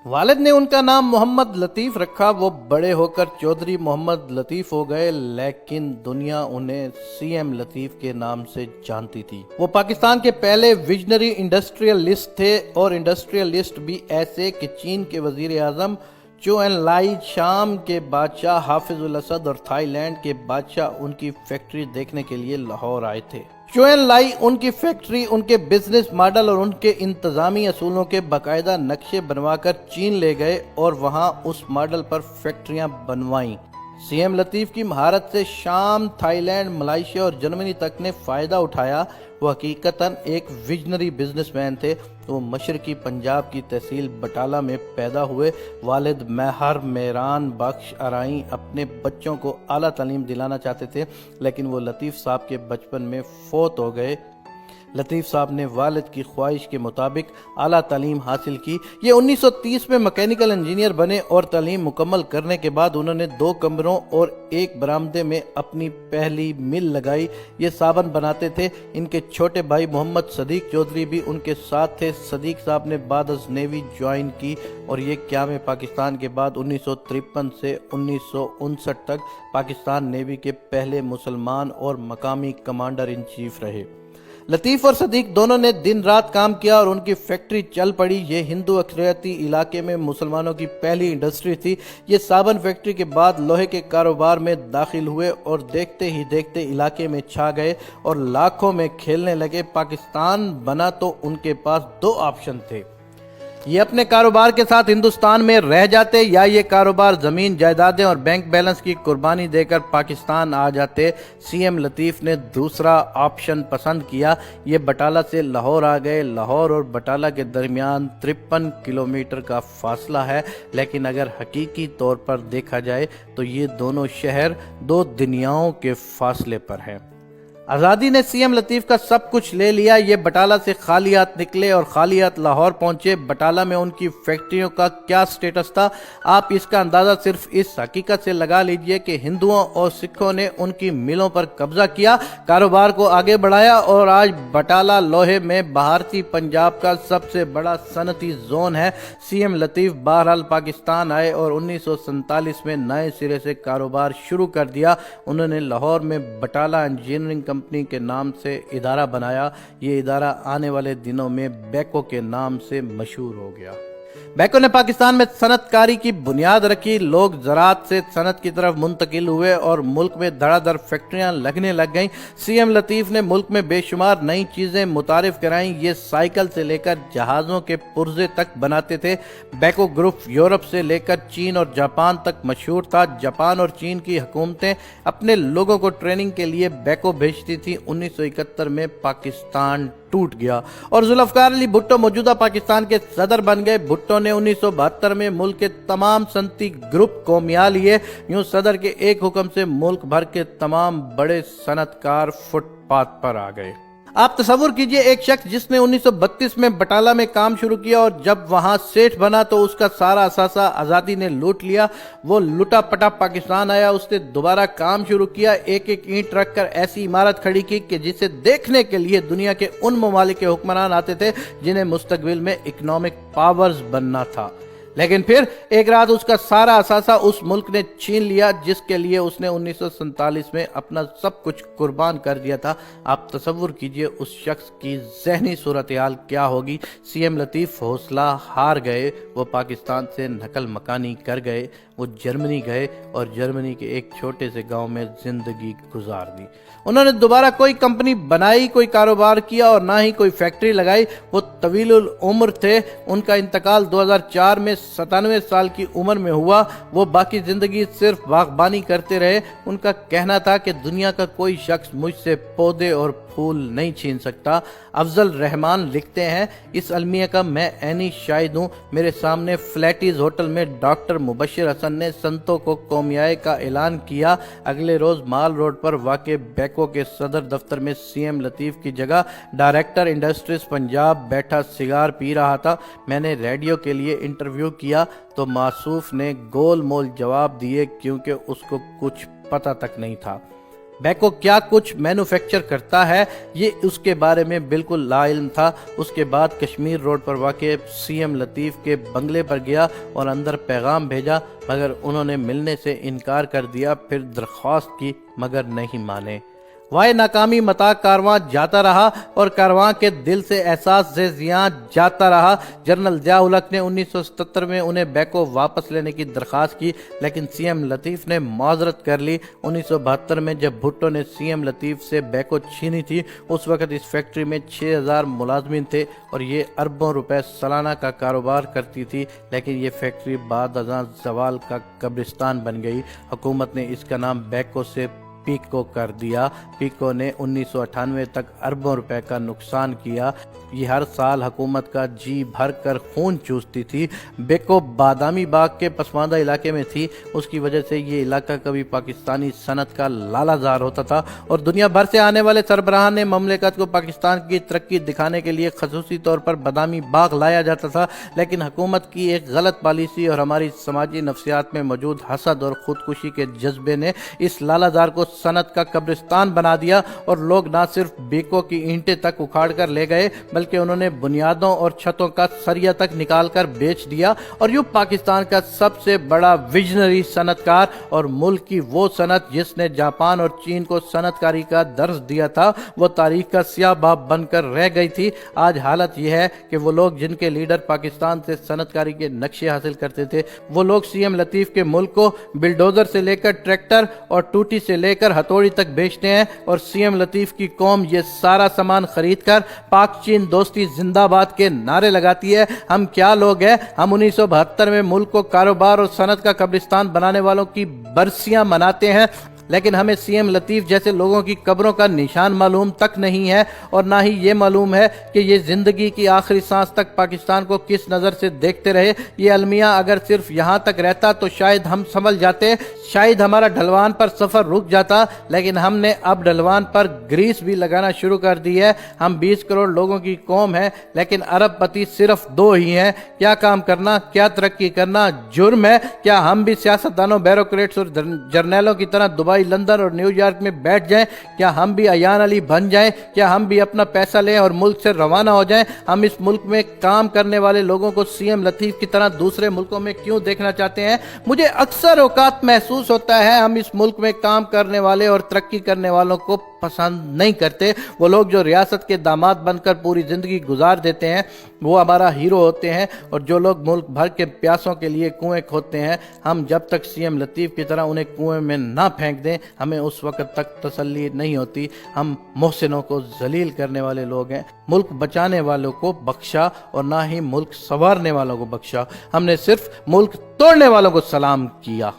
والد نے ان کا نام محمد لطیف رکھا، وہ بڑے ہو کر چودھری محمد لطیف ہو گئے، لیکن دنیا انہیں سی ایم لطیف کے نام سے جانتی تھی۔ وہ پاکستان کے پہلے ویژنری انڈسٹریلسٹ تھے، اور انڈسٹریلسٹ بھی ایسے کہ چین کے وزیر اعظم چو این لائی، شام کے بادشاہ حافظ الاسد اور تھائی لینڈ کے بادشاہ ان کی فیکٹری دیکھنے کے لیے لاہور آئے تھے۔ چو این لائی ان کی فیکٹری، ان کے بزنس ماڈل اور ان کے انتظامی اصولوں کے باقاعدہ نقشے بنوا کر چین لے گئے اور وہاں اس ماڈل پر فیکٹریاں بنوائیں۔ سی ایم لطیف کی مہارت سے شام، تھائی لینڈ، ملائیشیا اور جرمنی تک نے فائدہ اٹھایا۔ وہ حقیقتاً ایک ویژنری بزنس مین تھے۔ وہ مشرقی پنجاب کی تحصیل بٹالہ میں پیدا ہوئے۔ والد مہر میران بخش ارائیں اپنے بچوں کو اعلیٰ تعلیم دلانا چاہتے تھے، لیکن وہ لطیف صاحب کے بچپن میں فوت ہو گئے۔ لطیف صاحب نے والد کی خواہش کے مطابق اعلیٰ تعلیم حاصل کی۔ یہ 1930 میں مکینیکل انجینئر بنے اور تعلیم مکمل کرنے کے بعد انہوں نے 2 کمروں اور 1 برآمدے میں اپنی پہلی مل لگائی۔ یہ صابن بناتے تھے۔ ان کے چھوٹے بھائی محمد صدیق چودھری بھی ان کے ساتھ تھے۔ صدیق صاحب نے بعد از نیوی جوائن کی اور یہ قیام پاکستان کے بعد 1953 سے 1959 تک پاکستان نیوی کے پہلے مسلمان اور مقامی کمانڈر ان چیف رہے۔ لطیف اور صدیق دونوں نے دن رات کام کیا اور ان کی فیکٹری چل پڑی۔ یہ ہندو اکثریتی علاقے میں مسلمانوں کی پہلی انڈسٹری تھی۔ یہ صابن فیکٹری کے بعد لوہے کے کاروبار میں داخل ہوئے اور دیکھتے ہی دیکھتے علاقے میں چھا گئے اور لاکھوں میں کھیلنے لگے۔ پاکستان بنا تو ان کے پاس 2 آپشن تھے، یہ اپنے کاروبار کے ساتھ ہندوستان میں رہ جاتے یا یہ کاروبار، زمین، جائیدادیں اور بینک بیلنس کی قربانی دے کر پاکستان آ جاتے۔ سی ایم لطیف نے دوسرا آپشن پسند کیا۔ یہ بٹالہ سے لاہور آ گئے۔ لاہور اور بٹالہ کے درمیان 53 کلومیٹر کا فاصلہ ہے، لیکن اگر حقیقی طور پر دیکھا جائے تو یہ دونوں شہر 2 دنیاؤں کے فاصلے پر ہیں۔ آزادی نے سی ایم لطیف کا سب کچھ لے لیا۔ یہ بٹالہ سے خالی ہاتھ نکلے اور خالی ہاتھ لاہور پہنچے۔ بٹالہ میں ان کی فیکٹریوں کا کیا سٹیٹس تھا، آپ اس کا اندازہ صرف اس حقیقت سے لگا لیجئے کہ ہندوؤں اور سکھوں نے ان کی ملوں پر قبضہ کیا، کاروبار کو آگے بڑھایا، اور آج بٹالہ لوہے میں بھارتی پنجاب کا سب سے بڑا صنعتی زون ہے۔ سی ایم لطیف بہرحال پاکستان آئے اور 1947 میں نئے سرے سے کاروبار شروع کر دیا۔ انہوں نے لاہور میں بٹالہ انجینئرنگ کمپنی کے نام سے ادارہ بنایا۔ یہ ادارہ آنے والے دنوں میں بیکو کے نام سے مشہور ہو گیا۔ بیکو نے پاکستان میں صنعت کاری کی بنیاد رکھی۔ لوگ زراعت سے صنعت کی طرف منتقل ہوئے اور ملک میں دھڑا دھڑ فیکٹریاں لگنے لگ گئیں۔ سی ایم لطیف نے ملک میں بے شمار نئی چیزیں متعارف کرائیں۔ یہ سائیکل سے لے کر جہازوں کے پرزے تک بناتے تھے۔ بیکو گروپ یورپ سے لے کر چین اور جاپان تک مشہور تھا۔ جاپان اور چین کی حکومتیں اپنے لوگوں کو ٹریننگ کے لیے بیکو بھیجتی تھیں۔ 1971 میں پاکستان ٹوٹ گیا اور ذوالفقار علی بھٹو موجودہ پاکستان کے صدر بن گئے۔ بھٹو نے 1972 میں ملک کے تمام صنعتی گروپ کو ملا لیے۔ یوں صدر کے ایک حکم سے ملک بھر کے تمام بڑے صنعت کار فٹ پاتھ پر آ گئے۔ آپ تصور کیجئے ایک شخص جس نے 1932 میں بٹالہ میں کام شروع کیا اور جب وہاں سیٹھ بنا تو اس کا سارا اثاثہ آزادی نے لوٹ لیا۔ وہ لٹا پٹا پاکستان آیا، اس نے دوبارہ کام شروع کیا، ایک ایک اینٹ رکھ کر ایسی عمارت کھڑی کی کہ جسے دیکھنے کے لیے دنیا کے ان ممالک کے حکمران آتے تھے جنہیں مستقبل میں اکنامک پاورز بننا تھا۔ لیکن پھر ایک رات اس کا سارا اثاثہ اس ملک نے چھین لیا جس کے لیے اس نے 1947 میں اپنا سب کچھ قربان کر دیا تھا۔ آپ تصور کیجئے اس شخص کی ذہنی صورتحال کیا ہوگی۔ سی ایم لطیف حوصلہ ہار گئے۔ وہ پاکستان سے نقل مکانی کر گئے۔ وہ جرمنی گئے اور جرمنی کے ایک چھوٹے سے گاؤں میں زندگی گزار دی۔ انہوں نے دوبارہ کوئی کمپنی بنائی، کوئی کاروبار کیا اور نہ ہی کوئی فیکٹری لگائی۔ وہ طویل العمر تھے۔ ان کا انتقال 2004 میں 97 سال کی عمر میں ہوا۔ وہ باقی زندگی صرف باغبانی کرتے رہے۔ ان کا کہنا تھا کہ دنیا کا کوئی شخص مجھ سے پودے اور پھول نہیں چھین سکتا۔ افضل رحمان لکھتے ہیں، اس المیہ کا میں عینی شاہد ہوں۔ میرے سامنے فلیٹیز ہوٹل میں ڈاکٹر مبشر حسن نے سنتوں کو قومیائی کا اعلان کیا۔ اگلے روز مال روڈ پر واقع بیکو کے صدر دفتر میں سی ایم لطیف کی جگہ ڈائریکٹر انڈسٹریز پنجاب بیٹھا سگار پی رہا تھا۔ میں نے ریڈیو کے لیے انٹرویو کیا تو موصوف نے گول مول جواب دیے کیونکہ اس کو کچھ پتہ تک نہیں تھا۔ بیکو کیا کچھ مینوفیکچر کرتا ہے یہ اس کے بارے میں بالکل لا علم تھا۔ اس کے بعد کشمیر روڈ پر واقع سی ایم لطیف کے بنگلے پر گیا اور اندر پیغام بھیجا، مگر انہوں نے ملنے سے انکار کر دیا۔ پھر درخواست کی مگر نہیں مانے۔ وائے ناکامی متا کارواں جاتا رہا اور کارواں کے دل سے احساس زیاں جاتا رہا۔ جنرل ضیاء الحق نے 1977 میں انہیں بیکو واپس لینے کی درخواست کی، لیکن سی ایم لطیف نے معذرت کر لی۔ 1972 میں جب بھٹو نے سی ایم لطیف سے بیکو چھینی تھی، اس وقت اس فیکٹری میں 6000 ملازمین تھے اور یہ اربوں روپے سالانہ کا کاروبار کرتی تھی، لیکن یہ فیکٹری بعد ازاں زوال کا قبرستان بن گئی۔ حکومت نے اس کا نام بیکو سے پیکو کر دیا۔ پیکو نے 1998 تک اربوں روپے کا نقصان کیا۔ یہ ہر سال حکومت کا جی بھر کر خون چوستی تھی۔ بیکو بادامی باغ کے پسماندہ علاقے میں تھی، اس کی وجہ سے یہ علاقہ کبھی پاکستانی صنعت کا لالہ زار ہوتا تھا اور دنیا بھر سے آنے والے سربراہان نے مملکت کو پاکستان کی ترقی دکھانے کے لیے خصوصی طور پر بادامی باغ لایا جاتا تھا، لیکن حکومت کی ایک غلط پالیسی اور ہماری سماجی نفسیات میں موجود حسد اور خودکشی کے جذبے نے اس لالہ زار کو صنعت کا قبرستان بنا دیا اور لوگ نہ صرف بیکو کی اینٹیں تک اکھاڑ کر لے گئے بلکہ انہوں نے بنیادوں اور چھتوں کا سریا تک نکال کر بیچ دیا، اور یوں پاکستان کا سب سے بڑا ویژنری صنعت کار اور ملک کی وہ صنعت جس نے جاپان اور چین کو صنعت کاری کا درس دیا تھا، وہ تاریخ کا سیاہ باب بن کر رہ گئی تھی۔ آج حالت یہ ہے کہ وہ لوگ جن کے لیڈر پاکستان سے صنعت کاری کے نقشے حاصل کرتے تھے، وہ لوگ سی ایم لطیف کے ملک کو بلڈوزر سے لے کر ٹریکٹر اور ٹوٹی سے لے کر ہتھوڑی تک بیچتے ہیں، اور سی ایم لطیف کی قوم یہ سارا سامان خرید کر پاک چین دوستی زندہ باد کے نعرے لگاتی ہے۔ ہم کیا لوگ ہیں؟ ہم 1972 میں ملک کو کاروبار اور صنعت کا قبرستان بنانے والوں کی برسیاں مناتے ہیں، لیکن ہمیں سی ایم لطیف جیسے لوگوں کی قبروں کا نشان معلوم تک نہیں ہے، اور نہ ہی یہ معلوم ہے کہ یہ زندگی کی آخری سانس تک پاکستان کو کس نظر سے دیکھتے رہے۔ یہ المیہ اگر صرف یہاں تک رہتا تو شاید ہم سنبھل جاتے، شاید ہمارا ڈھلوان پر سفر رک جاتا، لیکن ہم نے اب ڈھلوان پر گریس بھی لگانا شروع کر دی ہے۔ ہم 20 کروڑ لوگوں کی قوم ہے، لیکن ارب پتی صرف 2 ہی ہیں۔ کیا کام کرنا، کیا ترقی کرنا جرم ہے؟ کیا ہم بھی سیاستدانوں، بیوروکریٹس اور جرنیلوں کی طرح دبئی، لندن اور نیو یارک میں بیٹھ جائیں؟ کیا ہم بھی ایان علی بن جائیں؟ کیا ہم بھی اپنا پیسہ لیں اور ملک سے روانہ ہو جائیں؟ ہم اس ملک میں کام کرنے والے لوگوں کو سی ایم لطیف کی طرح دوسرے ملکوں میں کیوں دیکھنا چاہتے ہیں؟ مجھے اکثر اوقات محسوس ہوتا ہے ہم اس ملک میں کام کرنے والے اور ترقی کرنے والوں کو پسند نہیں کرتے۔ وہ لوگ جو ریاست کے داماد بن کر پوری زندگی گزار دیتے ہیں وہ ہمارا ہیرو ہوتے ہیں، اور جو لوگ ملک بھر کے پیاسوں کے لیے کنویں کھودتے ہیں، ہم جب تک سی ایم لطیف کی طرح انہیں کنویں میں نہ پھینک دیں ہمیں اس وقت تک تسلی نہیں ہوتی۔ ہم محسنوں کو ذلیل کرنے والے لوگ ہیں۔ ملک بچانے والوں کو بخشا اور نہ ہی ملک سنوارنے والوں کو بخشا۔ ہم نے صرف ملک توڑنے والوں کو سلام کیا۔